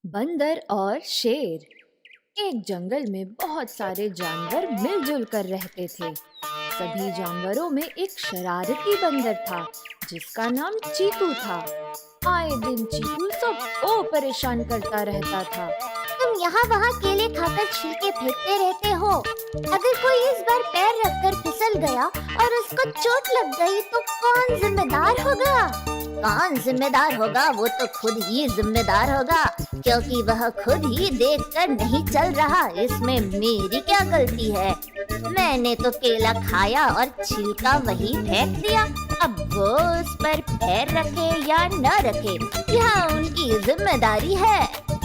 बंदर और शेर। एक जंगल में बहुत सारे जानवर मिलजुल कर रहते थे। सभी जानवरों में एक शरारती बंदर था जिसका नाम चीकू था। आए दिन चीकू सबको परेशान करता रहता था। तुम यहाँ वहाँ केले खाकर छिलके फेंकते रहते हो। अगर कोई इस बार पैर रखकर फिसल गया और उसको चोट लग गई तो कौन जिम्मेदार होगा? कौन जिम्मेदार होगा? वो तो खुद ही जिम्मेदार होगा, क्योंकि वह खुद ही देखकर नहीं चल रहा। इसमें मेरी क्या गलती है? मैंने तो केला खाया और छिलका वही फेंक दिया। अब वो उस पर पैर रखे या न रखे, यह उनकी जिम्मेदारी है।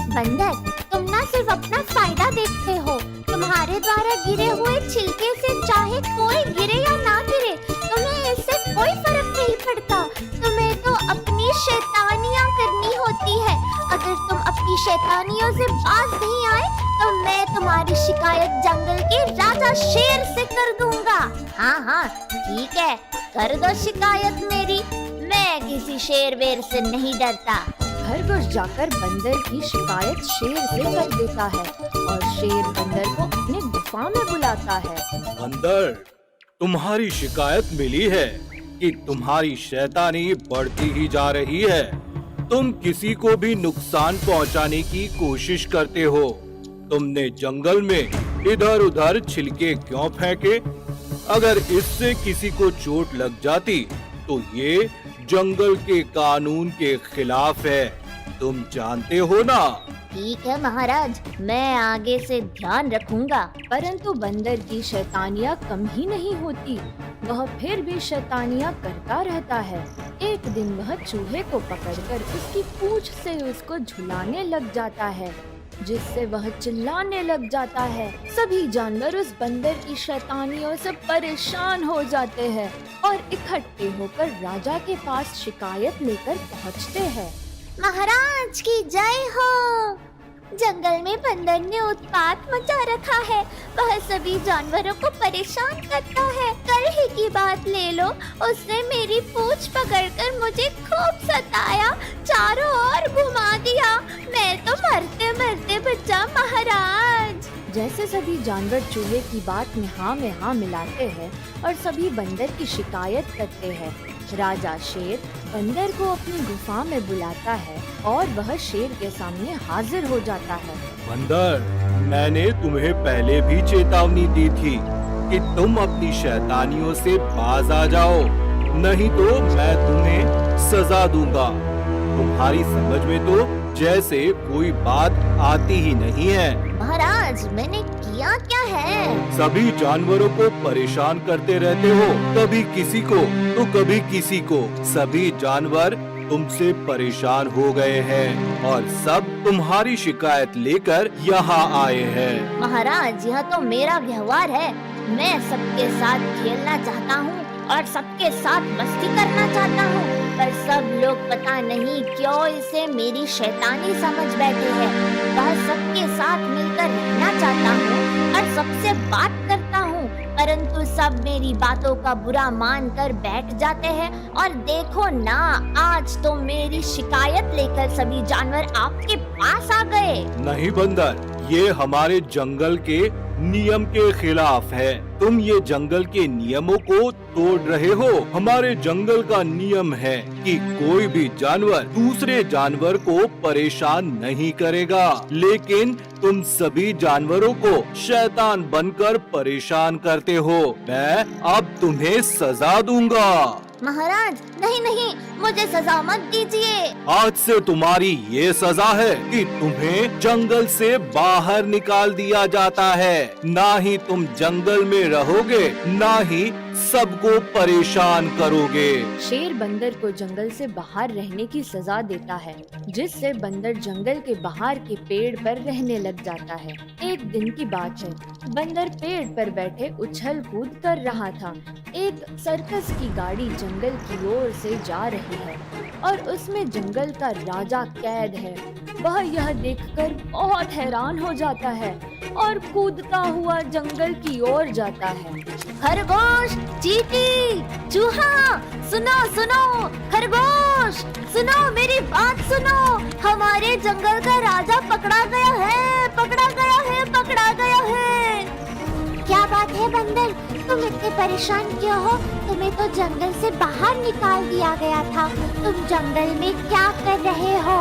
बंदर, तुम ना सिर्फ अपना फायदा देखते हो। तुम्हारे द्वारा गिरे हुए छिलके से चाहे कोई गिरे या ना गिरे, तुम्हें इससे कोई फर्क नहीं पड़ता। तुम्हें तो अपनी शैतानियाँ करनी होती है। अगर तुम अपनी शैतानियों से बाज नहीं आए तो मैं तुम्हारी शिकायत जंगल के राजा शेर से कर दूंगा। हाँ, ठीक है, कर दो शिकायत मेरी। मैं किसी शेर वेर से नहीं डरता। खरगोश जाकर बंदर की शिकायत शेर से कर देता है और शेर बंदर को अपने गुफा में बुलाता है। बंदर, तुम्हारी शिकायत मिली है कि तुम्हारी शैतानी बढ़ती ही जा रही है। तुम किसी को भी नुकसान पहुंचाने की कोशिश करते हो। तुमने जंगल में इधर उधर छिलके क्यों फेंके? अगर इससे किसी को चोट लग जाती तो ये जंगल के कानून के खिलाफ है। तुम जानते हो ना? ठीक है महाराज, मैं आगे से ध्यान रखूंगा। परंतु बंदर की शैतानियाँ कम ही नहीं होती। वह फिर भी शैतानियाँ करता रहता है। एक दिन वह चूहे को पकड़कर उसकी पूंछ से उसको झुलाने लग जाता है, जिससे वह चिल्लाने लग जाता है। सभी जानवर उस बंदर की शैतानियों से परेशान हो जाते हैं और इकट्ठे होकर राजा के पास शिकायत लेकर पहुँचते हैं। महाराज की जय हो। जंगल में बंदर ने उत्पात मचा रखा है। वह सभी जानवरों को परेशान करता है। कल ही की बात ले लो, उसने मेरी पूंछ पकड़कर मुझे खूब सताया, चारों ओर घुमा दिया। मैं तो मरते मरते बचा महाराज। जैसे सभी जानवर चूहे की बात में हाँ मिलाते हैं और सभी बंदर की शिकायत करते हैं, राजा शेर बंदर को अपनी गुफा में बुलाता है और वह शेर के सामने हाजिर हो जाता है। बंदर, मैंने तुम्हें पहले भी चेतावनी दी थी कि तुम अपनी शैतानियों से बाज आ जाओ, नहीं तो मैं तुम्हें सजा दूंगा। तुम्हारी समझ में तो जैसे कोई बात आती ही नहीं है। महाराज, मैंने किया क्या है? सभी जानवरों को परेशान करते रहते हो, कभी किसी को तो कभी किसी को। सभी जानवर तुमसे परेशान हो गए हैं और सब तुम्हारी शिकायत लेकर यहाँ आए हैं। महाराज, यह तो मेरा व्यवहार है। मैं सबके साथ खेलना चाहता हूँ और सबके साथ मस्ती करना चाहता हूँ, पर सब लोग पता नहीं क्यों इसे मेरी शैतानी समझ बैठे हैं। वह सबके साथ मिलकर रहना चाहता हूँ और सबसे बात करता हूँ, परंतु सब मेरी बातों का बुरा मान कर बैठ जाते हैं। और देखो ना, आज तो मेरी शिकायत लेकर सभी जानवर आपके पास आ गए। नहीं बंदर, ये हमारे जंगल के नियम के खिलाफ है। तुम ये जंगल के नियमों को तोड़ रहे हो। हमारे जंगल का नियम है कि कोई भी जानवर दूसरे जानवर को परेशान नहीं करेगा, लेकिन तुम सभी जानवरों को शैतान बनकर परेशान करते हो। मैं अब तुम्हें सजा दूंगा। महाराज, नहीं, मुझे सजा मत दीजिए। आज से तुम्हारी ये सजा है कि तुम्हें जंगल से बाहर निकाल दिया जाता है। ना ही तुम जंगल में रहोगे, ना ही सबको परेशान करोगे। शेर बंदर को जंगल से बाहर रहने की सजा देता है, जिससे बंदर जंगल के बाहर के पेड़ पर रहने लग जाता है। एक दिन की बात है, बंदर पेड़ पर बैठे उछल कूद कर रहा था। एक सर्कस की गाड़ी जंगल की ओर से जा रही है और उसमें जंगल का राजा कैद है। वह यह देखकर बहुत हैरान हो जाता है और कूदता हुआ जंगल की ओर जाता है। खरगोश, चींटी, चूहा, सुनो सुनो, खरगोश, सुनो मेरी बात सुनो, हमारे जंगल का राजा पकड़ा गया है, पकड़ा गया है, पकड़ा गया है। क्या बात है बंदर, तुम इतने परेशान क्यों हो? तुम्हें तो जंगल से बाहर निकाल दिया गया था, तुम जंगल में क्या कर रहे हो?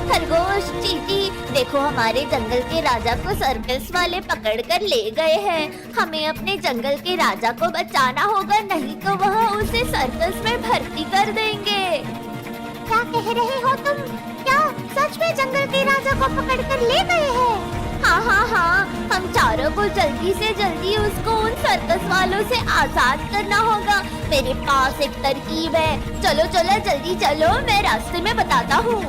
खरगोश, चींटी, देखो हमारे जंगल के राजा को सर्कस वाले पकड़ कर ले गए हैं। हमें अपने जंगल के राजा को बचाना होगा, नहीं तो वह उसे सर्कस में भर्ती कर देंगे। क्या कह रहे हो तुम? क्या सच में जंगल के राजा को पकड़ कर ले गए हैं? हाँ हाँ हाँ, हम चारों को जल्दी से जल्दी उसको उन सर्कस वालों से आजाद करना होगा। मेरे पास एक तरकीब है, चलो चलो जल्दी चलो, मैं रास्ते में बताता हूँ।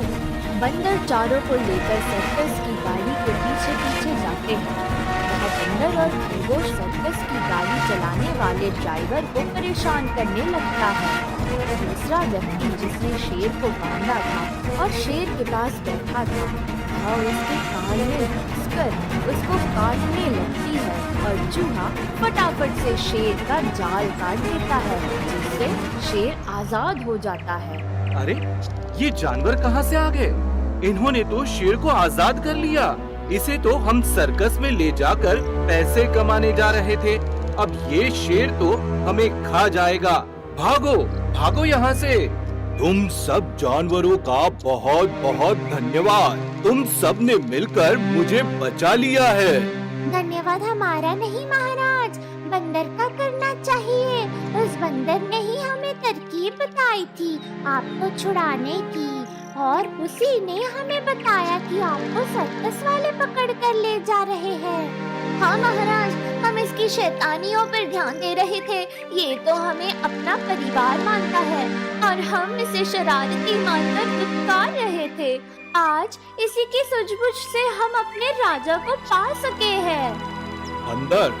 बंदर चारों को लेकर सर्कस की गाड़ी के पीछे पीछे जाते हैं। वह बंदर और खरगोश सर्कस की गाड़ी चलाने वाले ड्राइवर को परेशान करने लगता है। दूसरा व्यक्ति जिसने शेर को बांधा था और शेर के पास बैठा था, वह उसके कान में घुसकर उसको काटने लगती है और चूहा फटाफट से शेर का जाल काट देता है, जिससे शेर आजाद हो जाता है। अरे ये जानवर कहाँ से आ गए? इन्होंने तो शेर को आजाद कर लिया। इसे तो हम सर्कस में ले जाकर पैसे कमाने जा रहे थे। अब ये शेर तो हमें खा जाएगा। भागो भागो यहाँ से। तुम सब जानवरों का बहुत बहुत धन्यवाद। तुम सब ने मिलकर मुझे बचा लिया है। धन्यवाद हमारा नहीं महाराज, बंदर का करना चाहिए। उस बंदर ने ही हमें तरकीब बताई थी आपको छुड़ाने की, और उसी ने हमें बताया कि आपको सर्कस वाले पकड़ कर ले जा रहे हैं। हाँ महाराज, हम इसकी शैतानियों पर ध्यान दे रहे थे। ये तो हमें अपना परिवार मानता है और हम इसे शरारती मानकर दुत्कार रहे थे। आज इसी की सूझबूझ से हम अपने राजा को पा सके हैं। बंदर,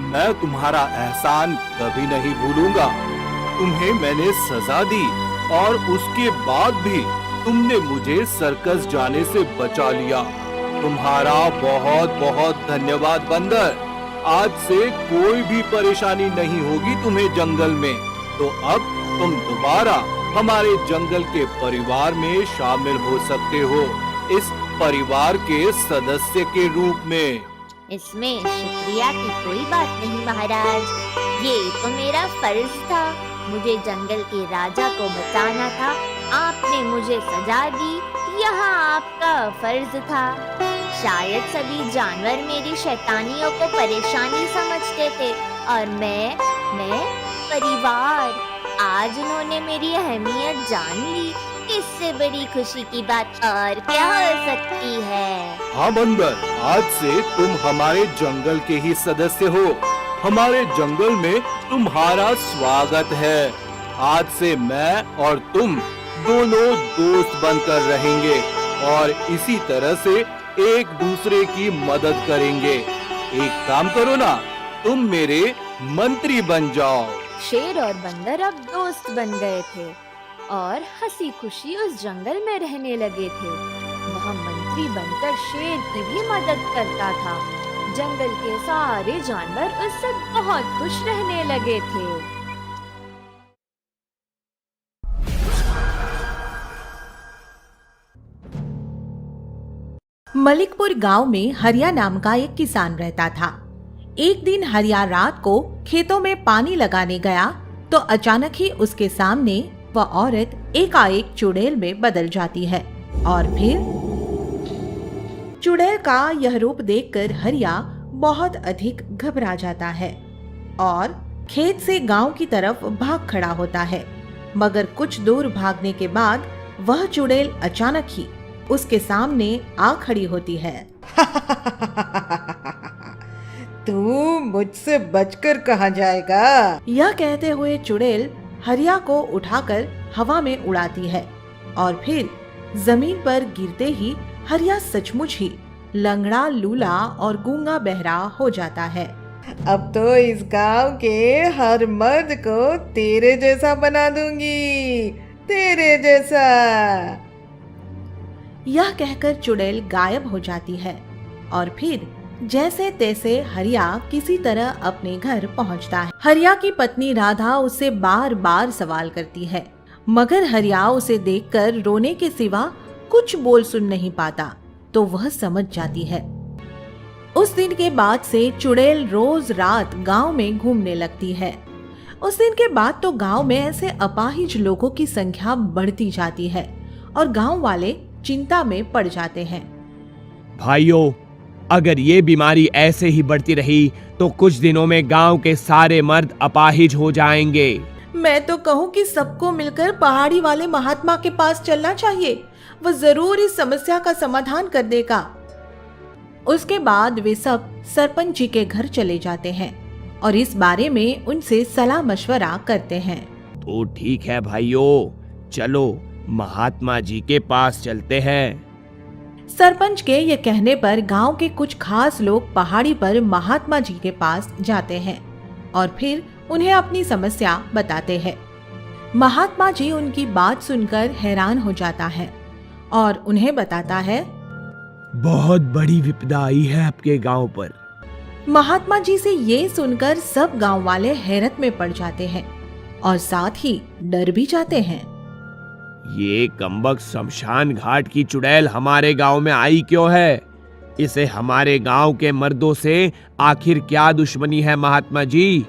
मैं तुम्हारा एहसान कभी नहीं भूलूंगा। तुम्हें मैंने सजा दी और उसके बाद भी तुमने मुझे सर्कस जाने से बचा लिया। तुम्हारा बहुत बहुत धन्यवाद बंदर। आज से कोई भी परेशानी नहीं होगी तुम्हें जंगल में। तो अब तुम दोबारा हमारे जंगल के परिवार में शामिल हो सकते हो, इस परिवार के सदस्य के रूप में। इसमें शुक्रिया की कोई बात नहीं महाराज, ये तो मेरा फर्ज था। मुझे जंगल के राजा को बचाना था, आपने मुझे सजा दी, यह आपका फर्ज था। शायद सभी जानवर मेरी शैतानियों को परेशानी समझते थे और मैं परिवार। आज उन्होंने मेरी अहमियत जान ली। इससे बड़ी खुशी की बात और क्या हो सकती है? हाँ बंदर, आज से तुम हमारे जंगल के ही सदस्य हो। हमारे जंगल में तुम्हारा स्वागत है। आज से मैं और तुम दोनों दोस्त बनकर रहेंगे और इसी तरह से एक दूसरे की मदद करेंगे। एक काम करो ना, तुम मेरे मंत्री बन जाओ। शेर और बंदर अब दोस्त बन गए थे और हंसी खुशी उस जंगल में रहने लगे थे। वह मंत्री बनकर शेर की भी मदद करता था। जंगल के सारे जानवर उससे बहुत खुश रहने लगे थे। मलिकपुर गांव में हरिया नाम का एक किसान रहता था। एक दिन हरिया रात को खेतों में पानी लगाने गया तो अचानक ही उसके सामने वह औरत एकाएक चुड़ैल में बदल जाती है और फिर चुड़ैल का यह रूप देखकर हरिया बहुत अधिक घबरा जाता है और खेत से गांव की तरफ भाग खड़ा होता है। मगर कुछ दूर भागने के बाद वह चुड़ैल अचानक ही उसके सामने आ खड़ी होती है। तू मुझसे बचकर कहाँ जाएगा? यह कहते हुए चुड़ैल हरिया को उठाकर हवा में उड़ाती है और फिर जमीन पर गिरते ही हरिया सचमुच ही लंगड़ा, लूला और गूंगा बहरा हो जाता है। अब तो इस गांव के हर मर्द को तेरे जैसा बना दूंगी, तेरे जैसा। यह कहकर चुड़ैल गायब हो जाती है और फिर जैसे तैसे हरिया किसी तरह अपने घर पहुंचता है। हरिया की पत्नी राधा उससे बार बार सवाल करती है, मगर हरिया उसे देखकर रोने के सिवा कुछ बोल सुन नहीं पाता, तो वह समझ जाती है। उस दिन के बाद से चुड़ैल रोज रात गांव में घूमने लगती है। उस दिन के बाद तो गांव में ऐसे अपाहिज लोगों की संख्या बढ़ती जाती है और गांव वाले चिंता में पड़ जाते हैं। भाइयों, अगर ये बीमारी ऐसे ही बढ़ती रही तो कुछ दिनों में गांव के सारे मर्द अपाहिज हो जाएंगे। मैं तो कहूँ कि सबको मिलकर पहाड़ी वाले महात्मा के पास चलना चाहिए, वह जरूर इस समस्या का समाधान कर देगा। उसके बाद वे सब सरपंच जी के घर चले जाते हैं और इस बारे में उनसे सलाह मशवरा करते हैं। तो ठीक है भाइयों, चलो महात्मा जी के पास चलते हैं। सरपंच के ये कहने पर गांव के कुछ खास लोग पहाड़ी पर महात्मा जी के पास जाते हैं और फिर उन्हें अपनी समस्या बताते हैं। महात्मा जी उनकी बात सुनकर हैरान हो जाता है और उन्हें बताता है, बहुत बड़ी विपदा आई है आपके गांव पर। महात्मा जी से ये सुनकर सब गांव वाले हैरत में पड़ जाते हैं और साथ ही डर भी जाते हैं। ये कमबख्त शमशान घाट की चुड़ैल हमारे गांव में आई क्यों है? इसे हमारे गांव के मर्दों से आखिर क्या दुश्मनी है महात्मा जी?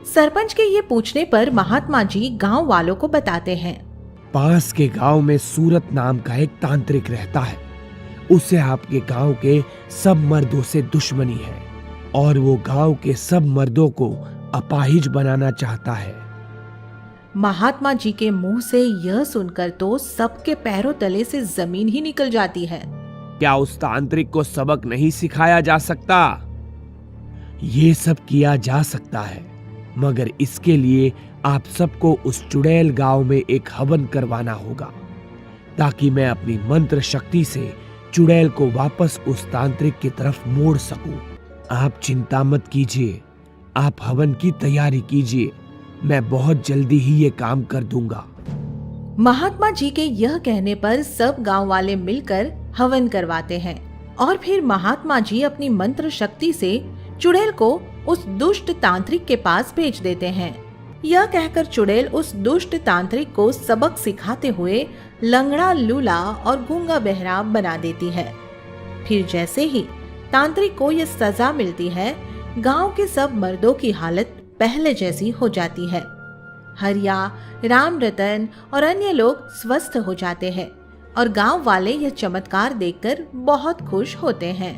सरपंच के ये पूछने पर महात्मा जी गांव वालों को बताते हैं, पास के गांव में सूरत नाम का एक तांत्रिक रहता है। उसे आपके गांव के सब मर्दों से दुश्मनी है और वो गांव के सब मर्दों को अपाहिज बनाना चाहता है। महात्मा जी के मुंह से यह सुनकर तो सबके पैरों तले से जमीन ही निकल जाती है। क्या उस तांत्रिक को सबक नहीं सिखाया जा सकता? ये सब किया जा सकता है, मगर इसके लिए आप सबको उस चुड़ैल गांव में एक हवन करवाना होगा, ताकि मैं अपनी मंत्र शक्ति से चुड़ैल को वापस उस तांत्रिक की तरफ मोड़ सकूं। आप चिंता मत कीजिए, आप हवन की तैयारी कीजिए, मैं बहुत जल्दी ही ये काम कर दूंगा। महात्मा जी के यह कहने पर सब गांव वाले मिलकर हवन करवाते हैं और फिर महात्मा जी अपनी मंत्र शक्ति से चुड़ैल को उस दुष्ट तांत्रिक के पास भेज देते हैं। यह कहकर चुड़ैल उस दुष्ट तांत्रिक को सबक सिखाते हुए लंगड़ा, लूला और गूंगा बहरा बना देती है। फिर जैसे ही तांत्रिक को यह सजा मिलती है, गांव के सब मर्दों की हालत पहले जैसी हो जाती है। हरिया, राम रतन और अन्य लोग स्वस्थ हो जाते हैं और गांव वाले यह चमत्कार देखकर बहुत खुश होते हैं।